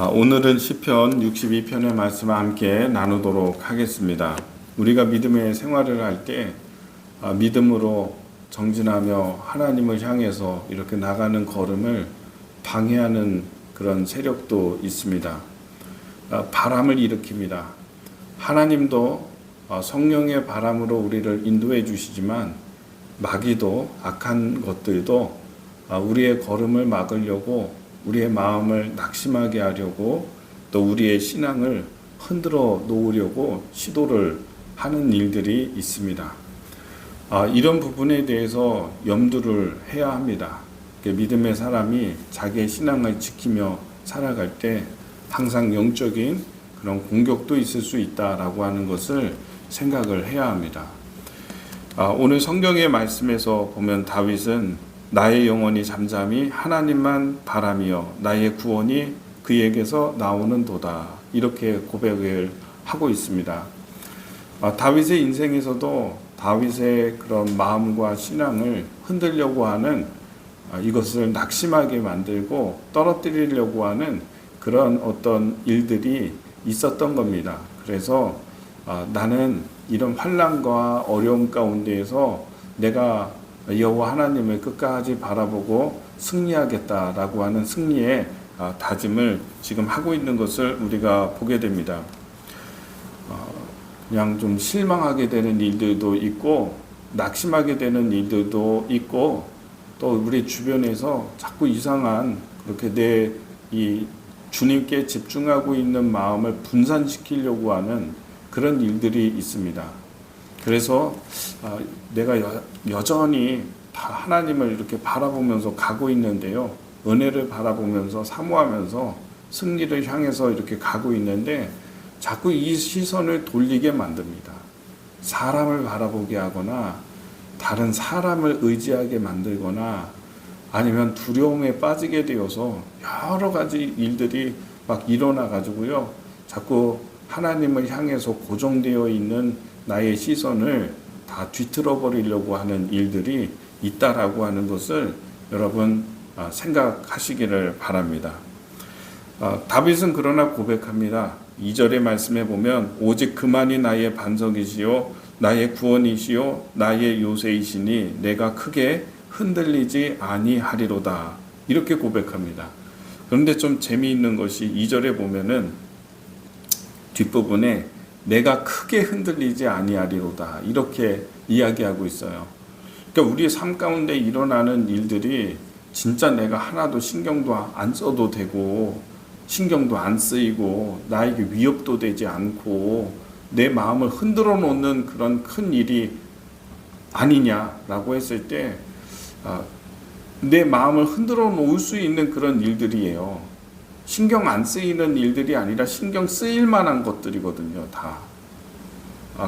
오늘은 시편 62편의 말씀을 함께 나누도록 하겠습니다. 우리가 믿음의 생활을 할 때 믿음으로 정진하며 하나님을 향해서 이렇게 나가는 걸음을 방해하는 그런 세력도 있습니다. 바람을 일으킵니다. 하나님도 성령의 바람으로 우리를 인도해 주시지만 마귀도 악한 것들도 우리의 걸음을 막으려고 우리의 마음을 낙심하게 하려고 또 우리의 신앙을 흔들어 놓으려고 시도를 하는 일들이 있습니다. 이런 부분에 대해서 염두를 해야 합니다. 믿음의 사람이 자기의 신앙을 지키며 살아갈 때 항상 영적인 그런 공격도 있을 수 있다라고 하는 것을 생각을 해야 합니다. 오늘 성경의 말씀에서 보면 다윗은 나의 영혼이 잠잠히 하나님만 바라며 나의 구원이 그에게서 나오는 도다, 이렇게 고백을 하고 있습니다. 다윗의 인생에서도 다윗의 그런 마음과 신앙을 흔들려고 하는 이것을 낙심하게 만들고 떨어뜨리려고 하는 그런 어떤 일들이 있었던 겁니다. 그래서 나는 이런 환난과 어려움 가운데에서 내가 여호와 하나님을 끝까지 바라보고 승리하겠다라고 하는 승리의 다짐을 지금 하고 있는 것을 우리가 보게 됩니다. 그냥 좀 실망하게 되는 일들도 있고 낙심하게 되는 일들도 있고 또 우리 주변에서 자꾸 이상한 그렇게 내 이 주님께 집중하고 있는 마음을 분산시키려고 하는 그런 일들이 있습니다. 그래서 내가 여전히 하나님을 이렇게 바라보면서 가고 있는데요. 은혜를 바라보면서 사모하면서 승리를 향해서 이렇게 가고 있는데 자꾸 이 시선을 돌리게 만듭니다. 사람을 바라보게 하거나 다른 사람을 의지하게 만들거나 아니면 두려움에 빠지게 되어서 여러 가지 일들이 막 일어나 가지고요. 자꾸 하나님을 향해서 고정되어 있는 나의 시선을 다 뒤틀어 버리려고 하는 일들이 있다라고 하는 것을 여러분 생각하시기를 바랍니다. 다윗은 그러나 고백합니다. 2절의 말씀에 보면 오직 그만이 나의 반석이시요 나의 구원이시요 나의 요새이시니 내가 크게 흔들리지 아니하리로다, 이렇게 고백합니다. 그런데 좀 재미있는 것이 2절에 보면은 뒷부분에 내가 크게 흔들리지 아니하리로다, 이렇게 이야기하고 있어요. 그러니까 우리의 삶 가운데 일어나는 일들이 진짜 내가 하나도 신경도 안 써도 되고 신경도 안 쓰이고 나에게 위협도 되지 않고 내 마음을 흔들어 놓는 그런 큰 일이 아니냐라고 했을 때 내 마음을 흔들어 놓을 수 있는 그런 일들이에요. 신경 안 쓰이는 일들이 아니라 신경 쓰일 만한 것들이거든요, 다.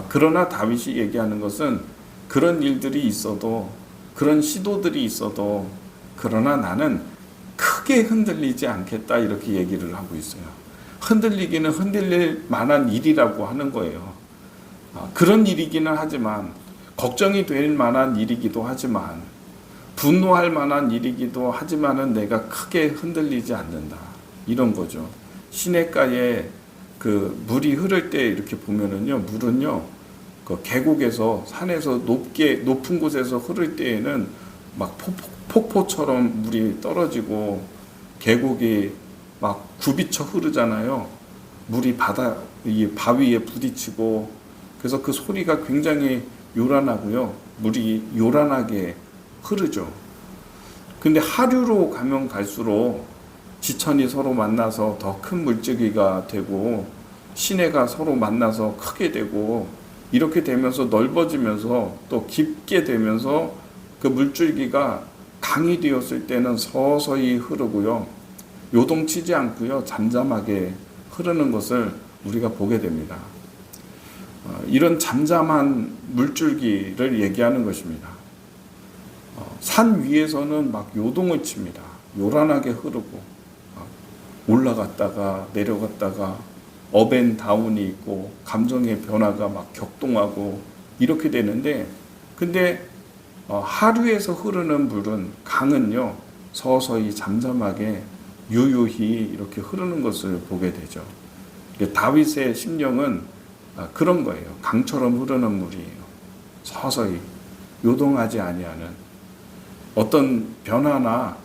그러나 다윗이 얘기하는 것은 그런 일들이 있어도, 그런 시도들이 있어도, 그러나 나는 크게 흔들리지 않겠다, 이렇게 얘기를 하고 있어요. 흔들리기는 흔들릴 만한 일이라고 하는 거예요. 그런 일이기는 하지만, 걱정이 될 만한 일이기도 하지만, 분노할 만한 일이기도 하지만은 내가 크게 흔들리지 않는다, 이런 거죠. 시냇가에 그 물이 흐를 때 이렇게 보면은요, 물은요, 그 계곡에서 산에서 높은 곳에서 흐를 때에는 막 폭포처럼 물이 떨어지고 계곡이 막 굽이쳐 흐르잖아요. 물이 이 바위에 부딪히고, 그래서 그 소리가 굉장히 요란하고요, 물이 요란하게 흐르죠. 근데 하류로 가면 갈수록 지천이 서로 만나서 더 큰 물줄기가 되고 시내가 서로 만나서 크게 되고 이렇게 되면서 넓어지면서 또 깊게 되면서 그 물줄기가 강이 되었을 때는 서서히 흐르고요, 요동치지 않고요, 잠잠하게 흐르는 것을 우리가 보게 됩니다. 이런 잠잠한 물줄기를 얘기하는 것입니다. 산 위에서는 막 요동을 칩니다. 요란하게 흐르고 올라갔다가 내려갔다가 업앤다운이 있고 감정의 변화가 막 격동하고 이렇게 되는데, 근데 하류에서 흐르는 물은, 강은요, 서서히 잠잠하게 유유히 이렇게 흐르는 것을 보게 되죠. 다윗의 심령은 그런 거예요. 강처럼 흐르는 물이에요. 서서히 요동하지 아니하는 어떤 변화나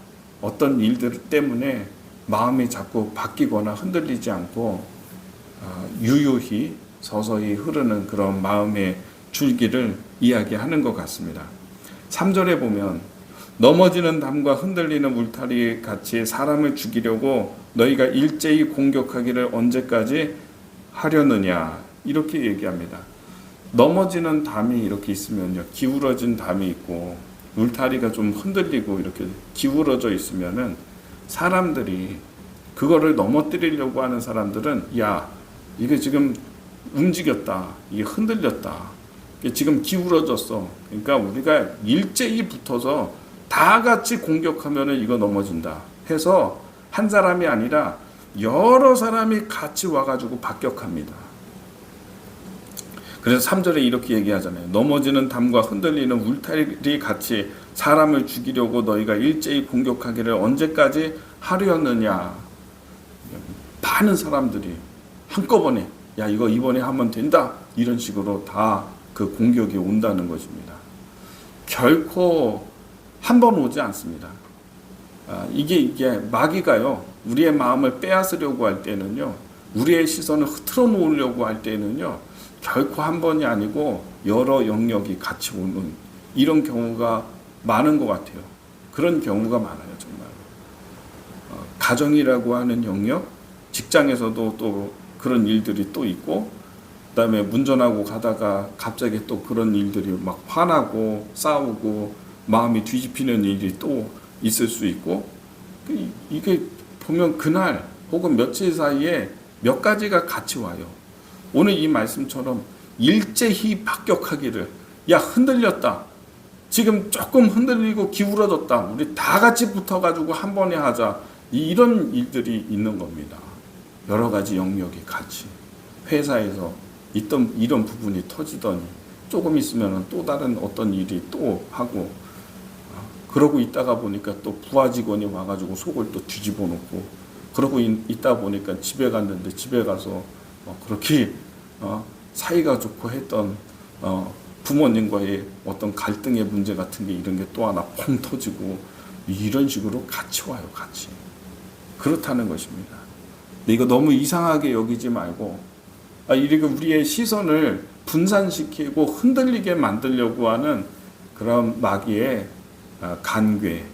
어떤 일들 때문에 마음이 자꾸 바뀌거나 흔들리지 않고 유유히 서서히 흐르는 그런 마음의 줄기를 이야기하는 것 같습니다. 3절에 보면 넘어지는 담과 흔들리는 울타리 같이 사람을 죽이려고 너희가 일제히 공격하기를 언제까지 하려느냐 이렇게 얘기합니다. 넘어지는 담이 이렇게 있으면요, 기울어진 담이 있고 울타리가 좀 흔들리고 이렇게 기울어져 있으면은 사람들이 그거를 넘어뜨리려고 하는 사람들은 야 이게 지금 움직였다, 이게 흔들렸다, 이게 지금 기울어졌어. 그러니까 우리가 일제히 붙어서 다 같이 공격하면은 이거 넘어진다 해서 한 사람이 아니라 여러 사람이 같이 와가지고 박격합니다. 그래서 3절에 이렇게 얘기하잖아요. 넘어지는 담과 흔들리는 울타리 같이 사람을 죽이려고 너희가 일제히 공격하기를 언제까지 하려느냐. 많은 사람들이 한꺼번에 야 이거 이번에 하면 된다 이런 식으로 다 그 공격이 온다는 것입니다. 결코 한 번 오지 않습니다. 이게 마귀가요, 우리의 마음을 빼앗으려고 할 때는요, 우리의 시선을 흐트러 놓으려고 할 때는요, 결코 한 번이 아니고 여러 영역이 같이 오는 이런 경우가 많은 것 같아요. 그런 경우가 많아요, 정말. 가정이라고 하는 영역, 직장에서도 또 그런 일들이 또 있고, 그다음에 운전하고 가다가 갑자기 또 그런 일들이 막 화나고 싸우고 마음이 뒤집히는 일이 또 있을 수 있고, 이게 보면 그날 혹은 며칠 사이에 몇 가지가 같이 와요. 오늘 이 말씀처럼 일제히 박격하기를, 야 흔들렸다, 지금 조금 흔들리고 기울어졌다, 우리 다 같이 붙어가지고 한 번에 하자, 이런 일들이 있는 겁니다. 여러 가지 영역이 같이 회사에서 있던 이런 부분이 터지더니 조금 있으면 또 다른 어떤 일이 또 하고, 그러고 있다가 보니까 또 부하 직원이 와가지고 속을 또 뒤집어 놓고, 그러고 있다 보니까 집에 갔는데 집에 가서 그렇게 사이가 좋고 했던 부모님과의 어떤 갈등의 문제 같은 게 이런 게 또 하나 펑 터지고, 이런 식으로 같이 와요, 같이. 그렇다는 것입니다. 근데 이거 너무 이상하게 여기지 말고, 이렇게 우리의 시선을 분산시키고 흔들리게 만들려고 하는 그런 마귀의 간괴,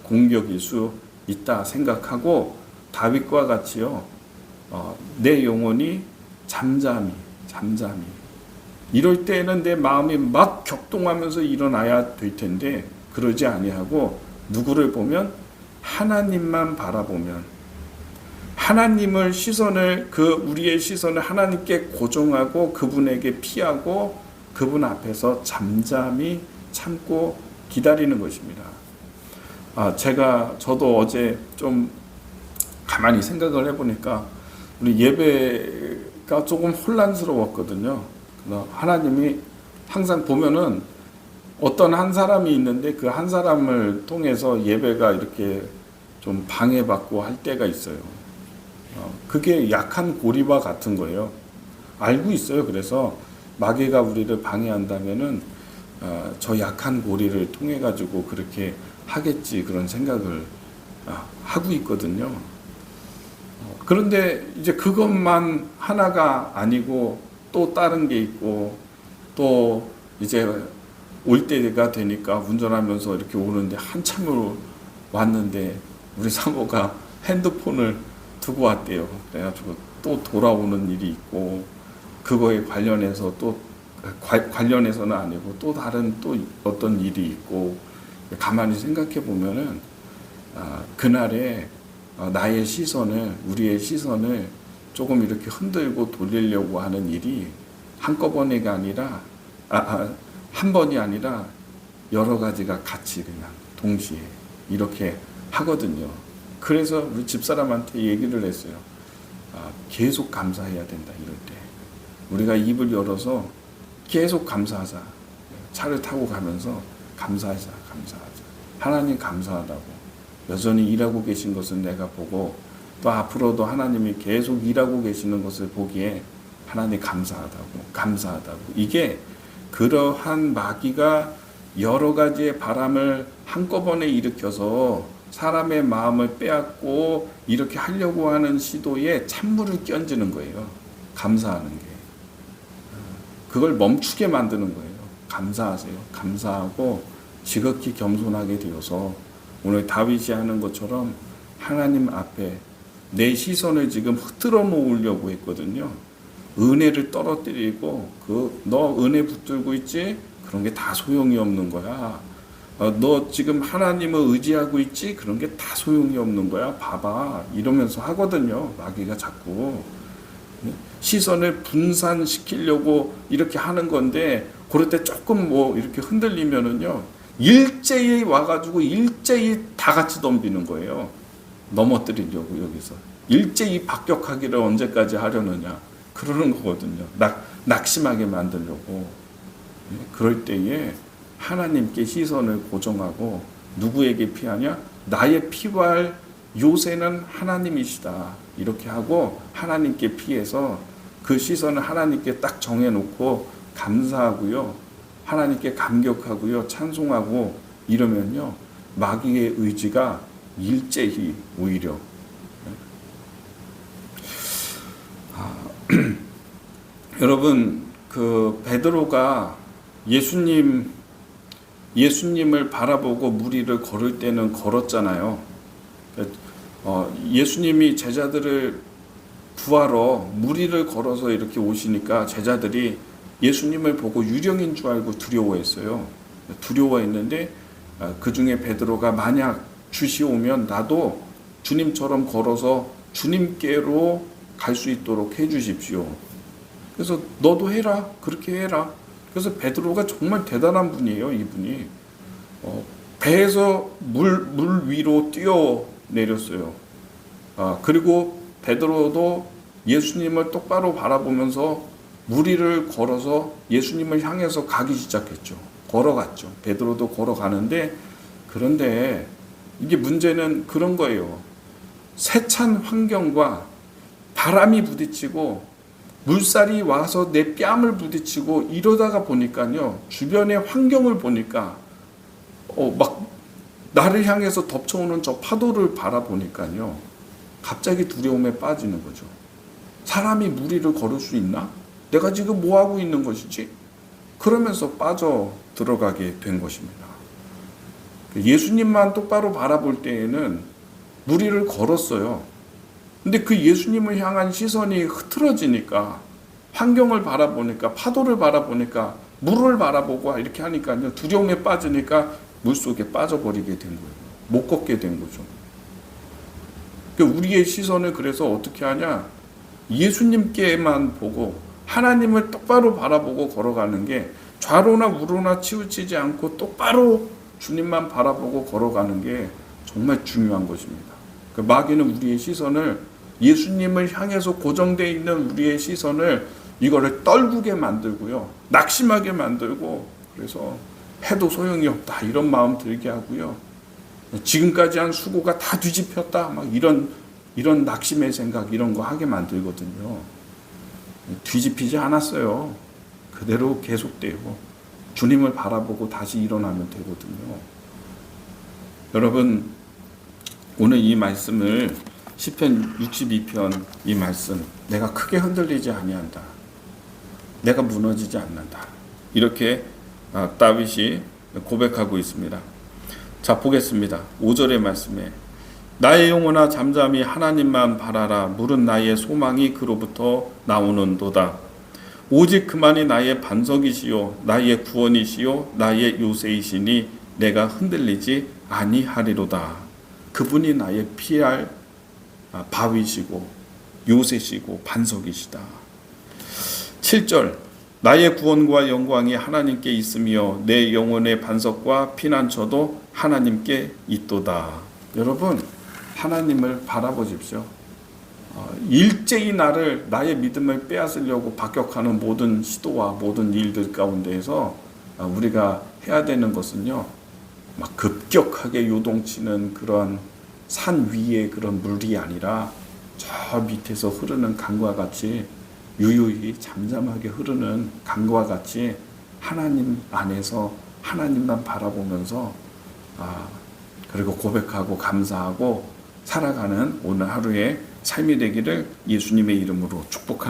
공격일 수 있다 생각하고, 다윗과 같이요, 내 영혼이 잠잠히 이럴 때는 내 마음이 막 격동하면서 일어나야 될 텐데 그러지 아니하고 누구를 보면 하나님만 바라보면, 하나님을 시선을 우리의 시선을 하나님께 고정하고 그분에게 피하고 그분 앞에서 잠잠히 참고 기다리는 것입니다. 저도 어제 좀 가만히 생각을 해보니까 우리 예배가 조금 혼란스러웠거든요. 하나님이 항상 보면은 어떤 한 사람이 있는데 그 한 사람을 통해서 예배가 이렇게 좀 방해받고 할 때가 있어요. 그게 약한 고리와 같은 거예요. 알고 있어요. 그래서 마귀가 우리를 방해한다면은 저 약한 고리를 통해 가지고 그렇게 하겠지, 그런 생각을 하고 있거든요. 그런데 이제 그것만 하나가 아니고 또 다른 게 있고, 또 이제 올 때가 되니까 운전하면서 이렇게 오는데 한참으로 왔는데 우리 사모가 핸드폰을 두고 왔대요. 그래가지고 또 돌아오는 일이 있고, 그거에 관련해서 또 관련해서는 아니고 또 다른 또 어떤 일이 있고, 가만히 생각해 보면은 그날에 나의 시선을, 우리의 시선을 조금 이렇게 흔들고 돌리려고 하는 일이 한꺼번에가 아니라 한 번이 아니라 여러 가지가 같이 그냥 동시에 이렇게 하거든요. 그래서 우리 집사람한테 얘기를 했어요. 계속 감사해야 된다. 이럴 때 우리가 입을 열어서 계속 감사하자. 차를 타고 가면서 감사하자. 하나님 감사하다고. 여전히 일하고 계신 것을 내가 보고 또 앞으로도 하나님이 계속 일하고 계시는 것을 보기에 하나님 감사하다고. 이게 그러한 마귀가 여러 가지의 바람을 한꺼번에 일으켜서 사람의 마음을 빼앗고 이렇게 하려고 하는 시도에 찬물을 끼얹는 거예요. 감사하는 게. 그걸 멈추게 만드는 거예요. 감사하세요. 감사하고 지극히 겸손하게 되어서 오늘 다윗이 하는 것처럼 하나님 앞에 내 시선을 지금 흐트러 놓으려고 했거든요. 은혜를 떨어뜨리고 너 은혜 붙들고 있지? 그런 게 다 소용이 없는 거야. 너 지금 하나님을 의지하고 있지? 그런 게 다 소용이 없는 거야. 봐봐. 이러면서 하거든요. 마귀가 자꾸. 시선을 분산시키려고 이렇게 하는 건데 그럴 때 조금 이렇게 흔들리면은요. 일제히 와가지고 일제히 다 같이 덤비는 거예요. 넘어뜨리려고 여기서. 일제히 박격하기를 언제까지 하려느냐. 그러는 거거든요. 낙심하게 만들려고. 그럴 때에 하나님께 시선을 고정하고 누구에게 피하냐? 나의 피할 요새는 하나님이시다. 이렇게 하고 하나님께 피해서 그 시선을 하나님께 딱 정해놓고 감사하고요. 하나님께 감격하고요. 찬송하고 이러면요. 마귀의 의지가 일제히 오히려 여러분 그 베드로가 예수님을 바라보고 무리를 걸을 때는 걸었잖아요. 예수님이 제자들을 구하러 무리를 걸어서 이렇게 오시니까 제자들이 예수님을 보고 유령인 줄 알고 두려워했어요. 두려워했는데 그 중에 베드로가 만약 주시 오면 나도 주님처럼 걸어서 주님께로 갈 수 있도록 해주십시오. 그래서 너도 해라. 그렇게 해라. 그래서 베드로가 정말 대단한 분이에요. 이분이 배에서 물 위로 뛰어내렸어요. 그리고 베드로도 예수님을 똑바로 바라보면서 무리를 걸어서 예수님을 향해서 가기 시작했죠. 걸어갔죠. 베드로도 걸어가는데 그런데 이게 문제는 그런 거예요. 세찬 환경과 바람이 부딪히고 물살이 와서 내 뺨을 부딪히고 이러다가 보니까요. 주변의 환경을 보니까 막 나를 향해서 덮쳐오는 저 파도를 바라보니까요. 갑자기 두려움에 빠지는 거죠. 사람이 무리를 걸을 수 있나? 내가 지금 뭐 하고 있는 것이지? 그러면서 빠져 들어가게 된 것입니다. 예수님만 똑바로 바라볼 때에는 무리를 걸었어요. 근데 그 예수님을 향한 시선이 흐트러지니까 환경을 바라보니까 파도를 바라보니까 물을 바라보고 이렇게 하니까요. 두려움에 빠지니까 물속에 빠져버리게 된 거예요. 못 걷게 된 거죠. 우리의 시선을 그래서 어떻게 하냐? 예수님께만 보고 하나님을 똑바로 바라보고 걸어가는 게 좌로나 우로나 치우치지 않고 똑바로 주님만 바라보고 걸어가는 게 정말 중요한 것입니다. 마귀는 우리의 시선을 예수님을 향해서 고정되어 있는 우리의 시선을 이거를 떨구게 만들고요. 낙심하게 만들고 그래서 해도 소용이 없다 이런 마음 들게 하고요. 지금까지 한 수고가 다 뒤집혔다 막 이런 낙심의 생각 이런 거 하게 만들거든요. 뒤집히지 않았어요. 그대로 계속되고 주님을 바라보고 다시 일어나면 되거든요. 여러분 오늘 이 말씀을 시편 62편 이 말씀 내가 크게 흔들리지 아니한다. 내가 무너지지 않는다. 이렇게 다윗이 고백하고 있습니다. 자 보겠습니다. 5절의 말씀에 나의 영혼아 잠잠히 하나님만 바라라. 물은 나의 소망이 그로부터 나오는도다. 오직 그만이 나의 반석이시요 나의 구원이시요 나의 요새이시니 내가 흔들리지 아니하리로다. 그분이 나의 피할 바위시고 요새시고 반석이시다. 7절 나의 구원과 영광이 하나님께 있으며 내 영혼의 반석과 피난처도 하나님께 있도다. 여러분 하나님을 바라보십시오. 일제히 나의 믿음을 빼앗으려고 박격하는 모든 시도와 모든 일들 가운데에서 우리가 해야 되는 것은요. 막 급격하게 요동치는 그런 산 위에 그런 물이 아니라 저 밑에서 흐르는 강과 같이 유유히 잠잠하게 흐르는 강과 같이 하나님 안에서 하나님만 바라보면서 그리고 고백하고 감사하고 살아가는 오늘 하루의 삶이 되기를 예수님의 이름으로 축복합니다.